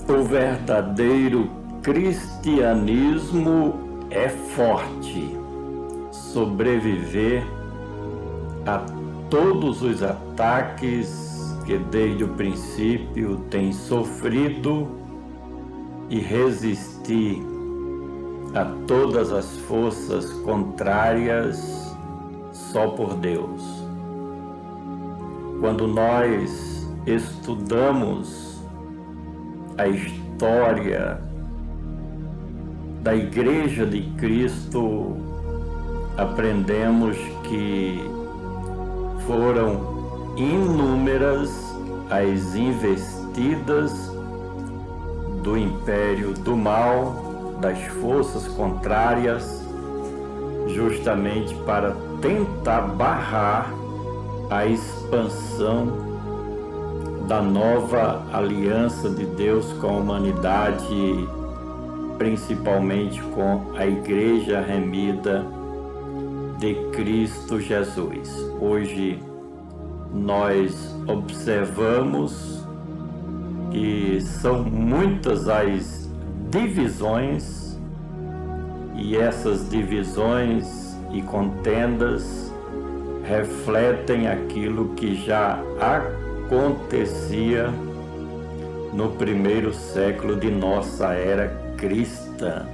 O verdadeiro cristianismo é forte. Sobreviver a todos os ataques que desde o princípio tem sofrido e resistir a todas as forças contrárias só por Deus. Quando nós estudamos a história da Igreja de Cristo, aprendemos que foram inúmeras as investidas do império do mal, das forças contrárias, justamente para tentar barrar a expansão da nova aliança de Deus com a humanidade, principalmente com a Igreja remida de Cristo Jesus. Hoje nós observamos que são muitas as divisões, e essas divisões e contendas refletem aquilo que já acontecia no primeiro século de nossa era cristã.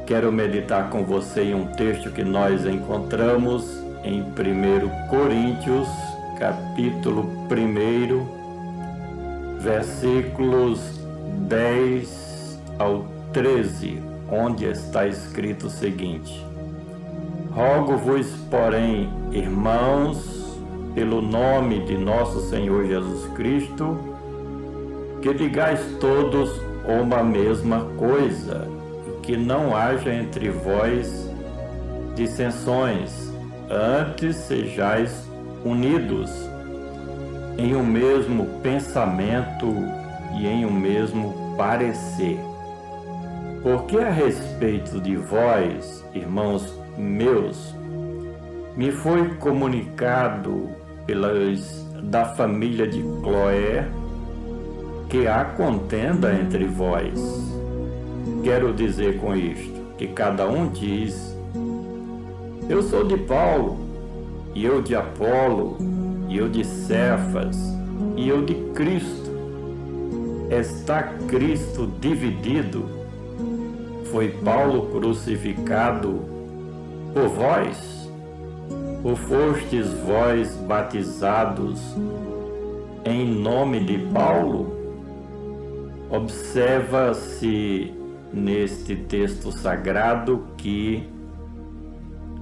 Quero meditar com você em um texto que nós encontramos em 1 Coríntios, capítulo 1, versículos 10 ao 13, onde está escrito o seguinte: Rogo-vos, porém, irmãos, pelo nome de nosso Senhor Jesus Cristo, que digais todos uma mesma coisa, e que não haja entre vós dissensões, antes sejais unidos em um mesmo pensamento e em um mesmo parecer. Porque a respeito de vós, irmãos meus, me foi comunicado pelos da família de Cloé que há contenda entre vós. Quero dizer com isto que cada um diz: eu sou de Paulo, e eu de Apolo, e eu de Cefas, e eu de Cristo. Está Cristo dividido? Foi Paulo crucificado por vós? Ou fostes vós batizados em nome de Paulo? Observa-se neste texto sagrado que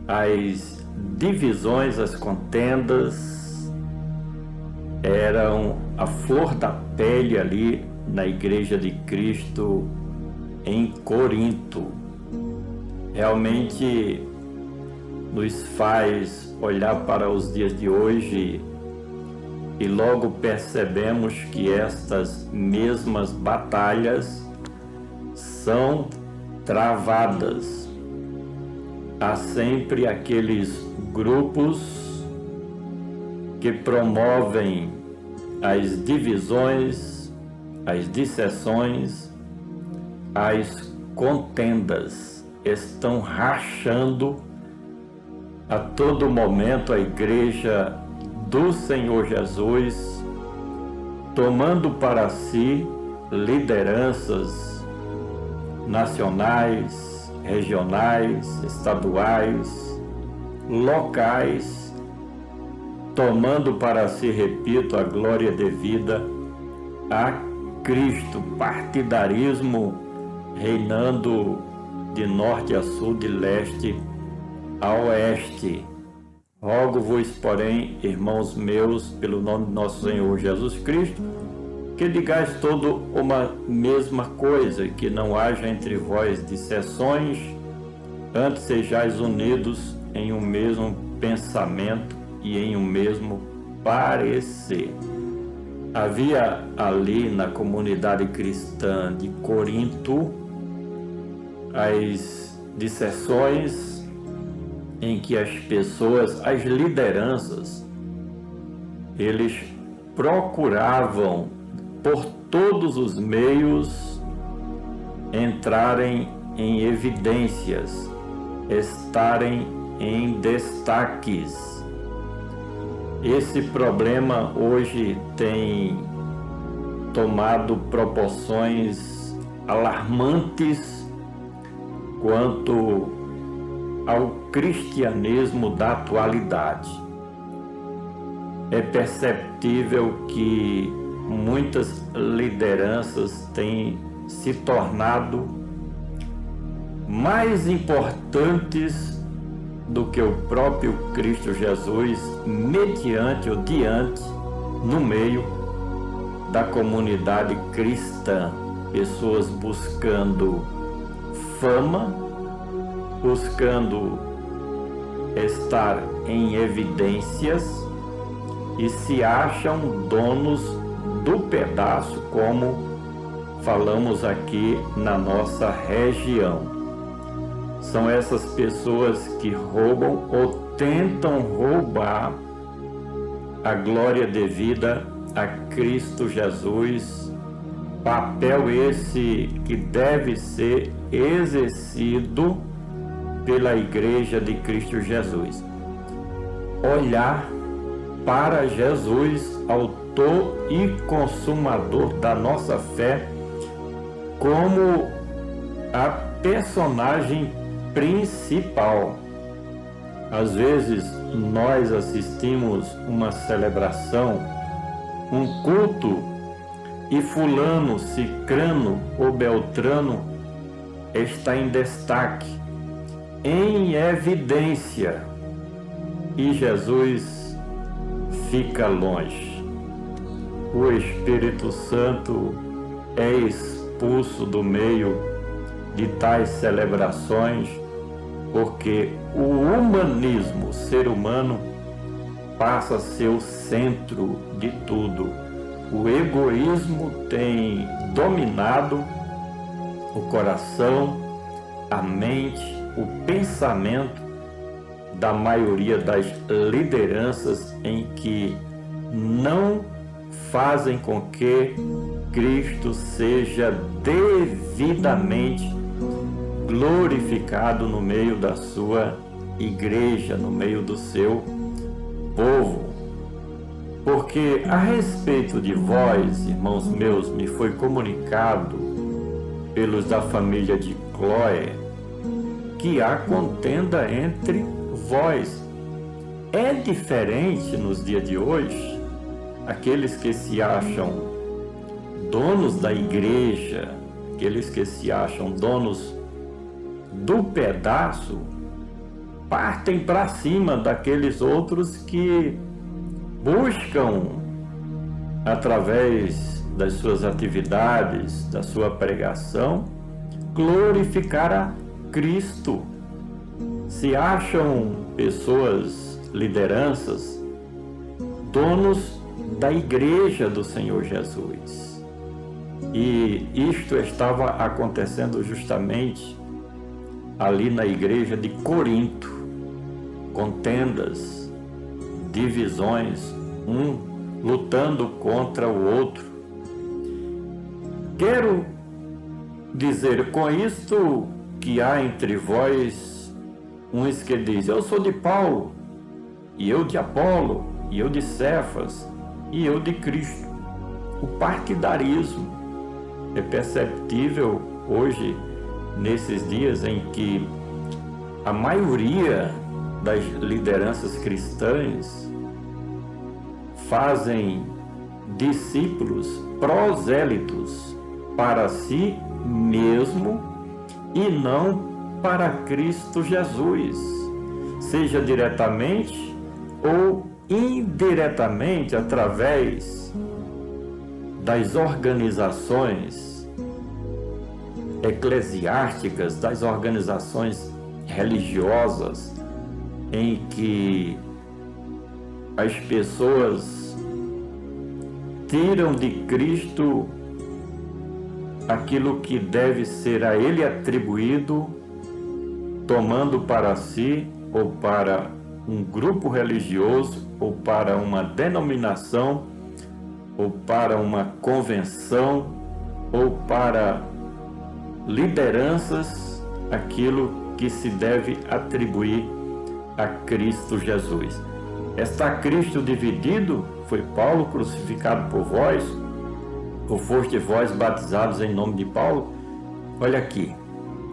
as divisões, as contendas eram a flor da pele ali na Igreja de Cristo em Corinto. Realmente nos faz olhar para os dias de hoje e logo percebemos que estas mesmas batalhas são travadas. Há sempre aqueles grupos que promovem as divisões, as disseções, as contendas, estão rachando a todo momento a Igreja do Senhor Jesus, tomando para si lideranças nacionais, regionais, estaduais, locais, tomando para si, repito, a glória devida a Cristo, partidarismo reinando de norte a sul, de leste a oeste. Rogo-vos, porém, irmãos meus, pelo nome de nosso Senhor Jesus Cristo, que digais todo uma mesma coisa, e que não haja entre vós dissensões, antes sejais unidos em um mesmo pensamento e em um mesmo parecer. Havia ali na comunidade cristã de Corinto as dissensões em que as pessoas, as lideranças, eles procuravam por todos os meios entrarem em evidências, estarem em destaques. Esse problema hoje tem tomado proporções alarmantes quanto ao cristianismo da atualidade. É perceptível que muitas lideranças têm se tornado mais importantes do que o próprio Cristo Jesus, mediante ou diante, no meio da comunidade cristã. Pessoas buscando fama, buscando estar em evidências e se acham donos do pedaço, como falamos aqui na nossa região. São essas pessoas que roubam ou tentam roubar a glória devida a Cristo Jesus, papel esse que deve ser exercido pela Igreja de Cristo Jesus. Olhar para Jesus, autor e consumador da nossa fé, como a personagem principal. Às vezes nós assistimos uma celebração, um culto, e fulano, cicrano ou beltrano está em destaque, em evidência, e Jesus fica longe. O Espírito Santo é expulso do meio de tais celebrações, porque o humanismo, o ser humano, passa a ser o centro de tudo. O egoísmo tem dominado o coração, a mente, o pensamento da maioria das lideranças, em que não fazem com que Cristo seja devidamente glorificado no meio da sua igreja, no meio do seu povo. Porque a respeito de vós, irmãos meus, me foi comunicado pelos da família de Cloé que há contenda entre vós. É diferente nos dias de hoje, aqueles que se acham donos da igreja, aqueles que se acham donos do pedaço, partem para cima daqueles outros que buscam, através das suas atividades, da sua pregação, glorificar a Cristo. Se acham pessoas, lideranças, donos da igreja do Senhor Jesus. E isto estava acontecendo justamente ali na igreja de Corinto. Contendas, divisões, um lutando contra o outro. Quero dizer com isto que há entre vós uns que dizem: eu sou de Paulo, e eu de Apolo, e eu de Cefas, e eu de Cristo. O partidarismo é perceptível hoje, nesses dias em que a maioria das lideranças cristãs fazem discípulos prosélitos para si mesmo e não para Cristo Jesus, seja diretamente ou indiretamente através das organizações eclesiásticas, das organizações religiosas, em que as pessoas tiram de Cristo aquilo que deve ser a Ele atribuído, tomando para si ou para um grupo religioso ou para uma denominação ou para uma convenção, ou para lideranças, aquilo que se deve atribuir a Cristo Jesus. Está Cristo dividido? Foi Paulo crucificado por vós? Ou foste vós batizados em nome de Paulo? Olha aqui,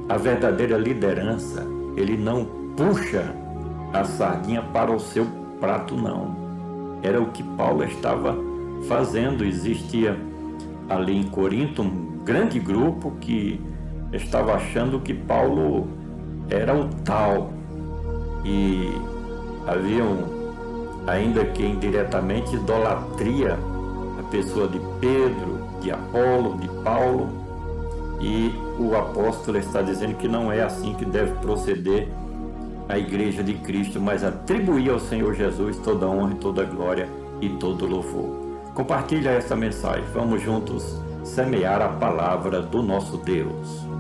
a verdadeira liderança, ele não puxa a sardinha para o seu prato, não. Era o que Paulo estava fazendo. Existia ali em Corinto um grande grupo que estava achando que Paulo era o tal, e havia ainda que indiretamente idolatria a pessoa de Pedro, de Apolo, de Paulo, e o apóstolo está dizendo que não é assim que deve proceder a igreja de Cristo, mas atribuir ao Senhor Jesus toda a honra, toda a glória e todo o louvor. Compartilha essa mensagem, vamos juntos semear a palavra do nosso Deus.